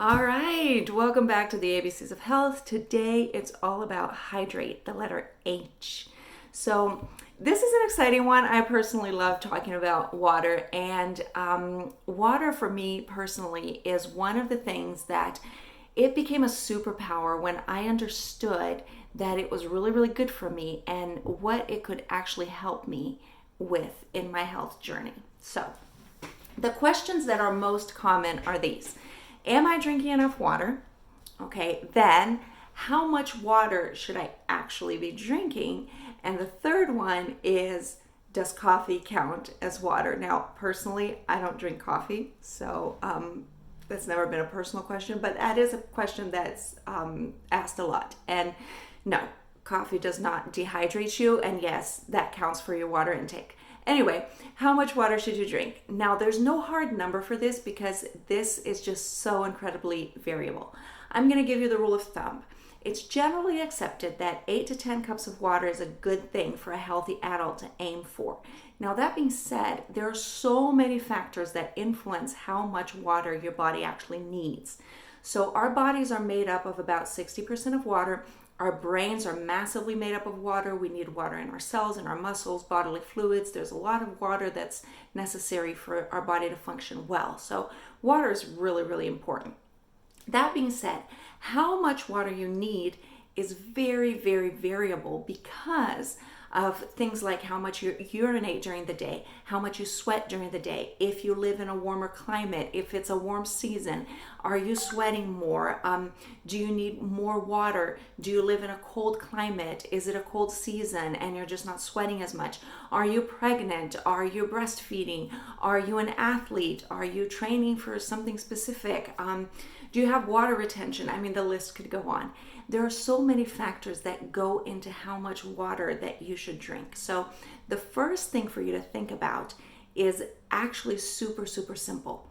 All right, welcome back to the ABCs of Health. Today it's all about hydrate, the letter H. So this is an exciting one. I personally love talking about water, and water for me personally is one of the things that it became a superpower when I understood that it was really, really good for me and what it could actually help me with in my health journey. So the questions that are most common are these. Am I drinking enough water? Okay, then how much water should I actually be drinking? And the third one is, does coffee count as water? Now, personally, I don't drink coffee, so that's never been a personal question, but that is a question that's asked a lot. And no, coffee does not dehydrate you, and yes, that counts for your water intake. Anyway, how much water should you drink? Now, there's no hard number for this because this is just so incredibly variable. I'm going to give you the rule of thumb. It's generally accepted that 8 to 10 cups of water is a good thing for a healthy adult to aim for. Now, that being said, there are so many factors that influence how much water your body actually needs. So our bodies are made up of about 60% of water. Our brains are massively made up of water. We need water in our cells, in our muscles, bodily fluids. There's a lot of water that's necessary for our body to function well. So water is really, really important. That being said, how much water you need is very, very variable because of things like how much you urinate during the day, how much you sweat during the day, if you live in a warmer climate, if it's a warm season, are you sweating more? Do you need more water? Do you live in a cold climate? Is it a cold season and you're just not sweating as much? Are you pregnant? Are you breastfeeding? Are you an athlete? Are you training for something specific? Do you have water retention? I mean, the list could go on. There are so many factors that go into how much water that you should drink. So the first thing for you to think about is actually super, super simple.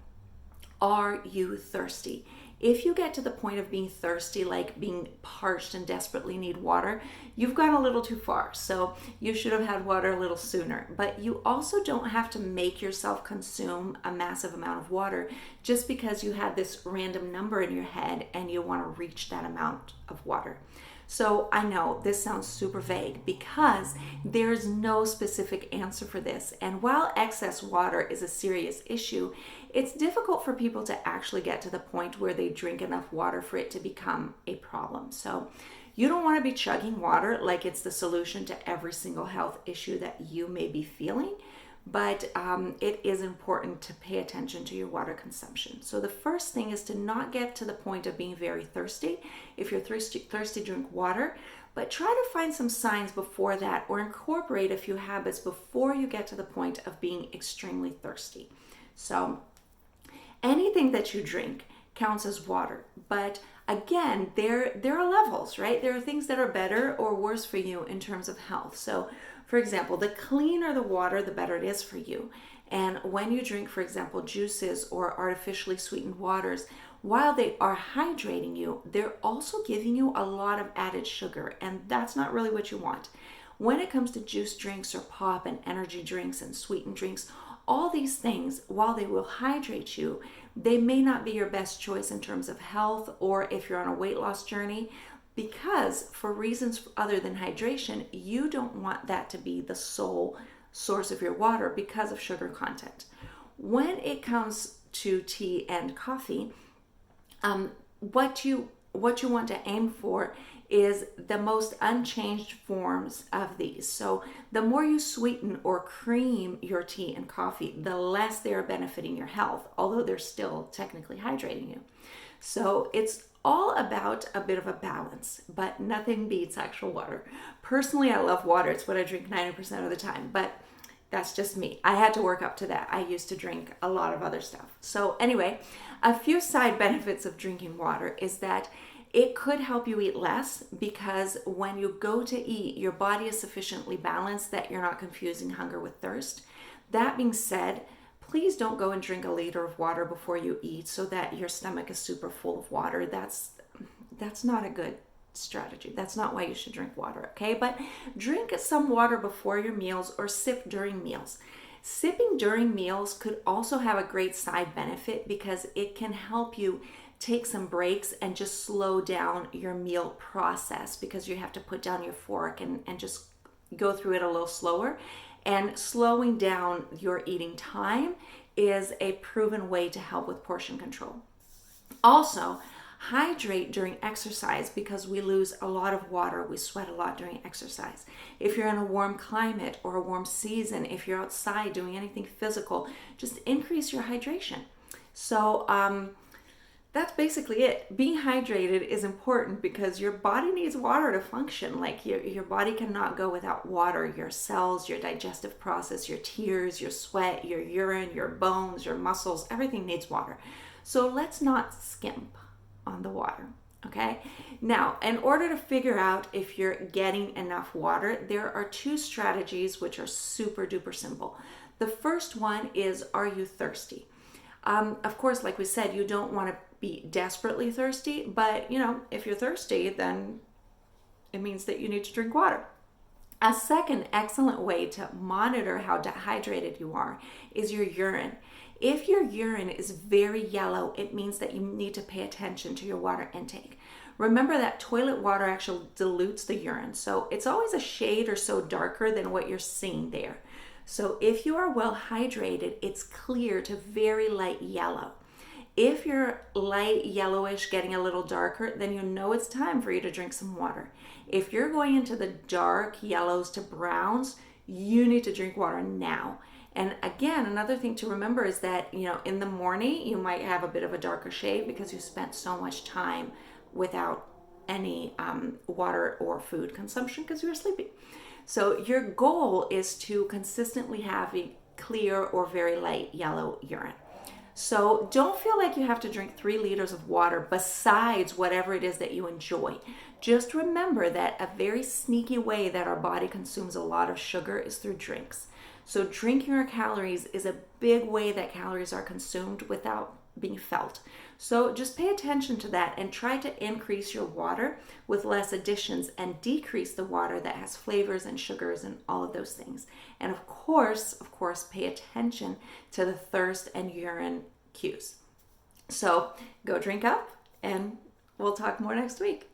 Are you thirsty? If you get to the point of being thirsty, like being parched and desperately need water, you've gone a little too far. So you should have had water a little sooner. But you also don't have to make yourself consume a massive amount of water just because you had this random number in your head and you want to reach that amount of water. So I know this sounds super vague because there's no specific answer for this. And while excess water is a serious issue, it's difficult for people to actually get to the point where they drink enough water for it to become a problem. So you don't want to be chugging water like it's the solution to every single health issue that you may be feeling. But it is important to pay attention to your water consumption. So the first thing is to not get to the point of being very thirsty. If you're thirsty, drink water, but try to find some signs before that or incorporate a few habits before you get to the point of being extremely thirsty. So anything that you drink counts as water, but again, there are levels, right? There are things that are better or worse for you in terms of health. So for example, the cleaner the water, the better it is for you. And when you drink, for example, juices or artificially sweetened waters, while they are hydrating you, they're also giving you a lot of added sugar, and that's not really what you want. When it comes to juice drinks or pop and energy drinks and sweetened drinks, all these things, while they will hydrate you, they may not be your best choice in terms of health or if you're on a weight loss journey, because for reasons other than hydration, you don't want that to be the sole source of your water because of sugar content. When it comes to tea and coffee, what you want to aim for is the most unchanged forms of these. So the more you sweeten or cream your tea and coffee, the less they are benefiting your health, although they're still technically hydrating you. So it's all about a bit of a balance, but nothing beats actual water. Personally, I love water. It's what I drink 90% of the time, but that's just me. I had to work up to that. I used to drink a lot of other stuff. So anyway, a few side benefits of drinking water is that it could help you eat less because when you go to eat, your body is sufficiently balanced that you're not confusing hunger with thirst. That being said, please don't go and drink a liter of water before you eat so that your stomach is super full of water. That's not a good strategy. That's not why you should drink water, okay? But drink some water before your meals or sip during meals. Sipping during meals could also have a great side benefit because it can help you take some breaks and just slow down your meal process, because you have to put down your fork and just go through it a little slower. And slowing down your eating time is a proven way to help with portion control. Also, hydrate during exercise, because we lose a lot of water. We sweat a lot during exercise. If you're in a warm climate or a warm season, if you're outside doing anything physical, just increase your hydration. So that's basically it. Being hydrated is important because your body needs water to function. Like your body cannot go without water. Your cells, your digestive process, your tears, your sweat, your urine, your bones, your muscles, everything needs water. So let's not skimp on the water, okay? Now, in order to figure out if you're getting enough water, there are two strategies which are super duper simple. The first one is, are you thirsty? Of course, like we said, you don't want to be desperately thirsty, but if you're thirsty, then it means that you need to drink water. A second excellent way to monitor how dehydrated you are is your urine. If your urine is very yellow, it means that you need to pay attention to your water intake. Remember that toilet water actually dilutes the urine, so it's always a shade or so darker than what you're seeing there. So if you are well hydrated, it's clear to very light yellow. If you're light yellowish, getting a little darker, then you know it's time for you to drink some water. If you're going into the dark yellows to browns, you need to drink water now. And again, another thing to remember is that, in the morning, you might have a bit of a darker shade because you spent so much time without any water or food consumption because you were sleeping. So your goal is to consistently have a clear or very light yellow urine. So don't feel like you have to drink 3 liters of water besides whatever it is that you enjoy. Just remember that a very sneaky way that our body consumes a lot of sugar is through drinks. So drinking your calories is a big way that calories are consumed without being felt. So just pay attention to that and try to increase your water with less additions and decrease the water that has flavors and sugars and all of those things. And of course, pay attention to the thirst and urine cues. So go drink up, and we'll talk more next week.